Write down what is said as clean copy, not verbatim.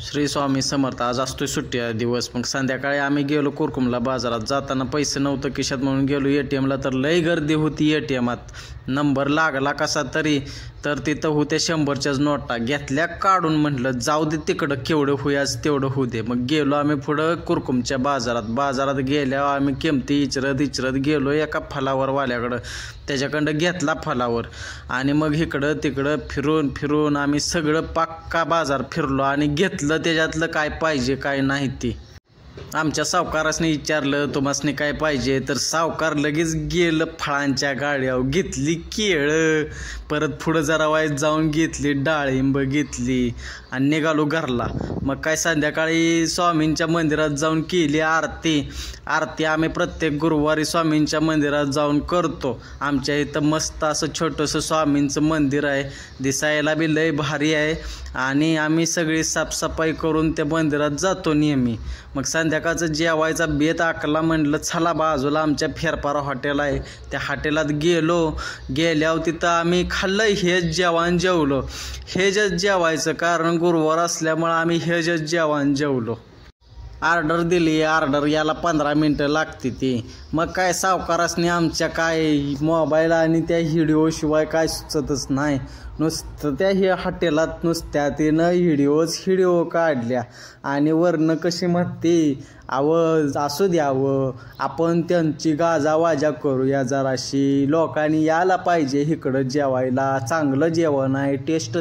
श्री स्वामी समर्थ. आज असतोय सुट्टी दिवस. मग संध्याकाळी आम्ही गेलो कुरकुमला बाजारात. जाताना पैसे नव्हतं खिशात म्हणून गेलो ATMला. तर लई गर्दी होती ATMात. नंबर लागला कसा तरी, तर तिथं होत्या 100च्याच नोटा. घेतल्या काढून. म्हटलं जाऊ दे तिकडं, केवढं होयाच तेवढं होऊ दे. मग गेलो आम्ही पुढं कुरकुमच्या बाजारात गेल्यावर आम्ही किमती इचरत गेलो एका फलावरवाल्याकडं. त्याच्याकडं घेतला फलावर आणि मग इकडं तिकडं फिरून आम्ही सगळं पक्का बाजार फिरलो आणि घेतलं त्याच्यातलं काय पाहिजे काय नाही ती. आमच्या सावकारासने विचारलं तुम्हासने काय पाहिजे, तर सावकार लगेच गेलं फळांच्या गाड्यावर. घेतली केळं, परत पुढं जरा वाईट जाऊन घेतली डाळिंब घेतली आणि निघालो घरला. मग काय संध्याकाळी स्वामींच्या मंदिरात जाऊन केली आरती आम्ही प्रत्येक गुरुवारी स्वामींच्या मंदिरात जाऊन करतो. आमच्या इथं मस्त असं छोटंसं स्वामींचं मंदिर आहे. दिसायला बी लय भारी आहे आणि आम्ही सगळी साफसफाई करून त्या मंदिरात जातो नेहमी. मग संध्याकाळचं जेवायचा बेत आखला. म्हटलं चला बाजूला आमच्या फेरपारा हॉटेल आहे, त्या हॉटेलात गेल्यावर तिथं आम्ही खाल्लं हेच जेवण जेवलो. हेच जेवायचं, कारण गुरुवार असल्यामुळं आम्ही हेच जेवण जेवलो. ऑर्डर दिली. ऑर्डर याला 15 मिनटं लागते ती. मग काय सावकारासनी आमच्या काय मोबाईल आणि त्या व्हिडिओशिवाय काय सुचतच नाही. नुसतं त्या हॉटेलात नुसत्या तिनं व्हिडिओ काढल्या आणि वरनं कशी म्हणते असू द्यावं आपण त्यांची गाजावाजा करूया जराशी. लोकांनी यायला पाहिजे इकडं जेवायला. चांगलं जेवण आहे, टेस्ट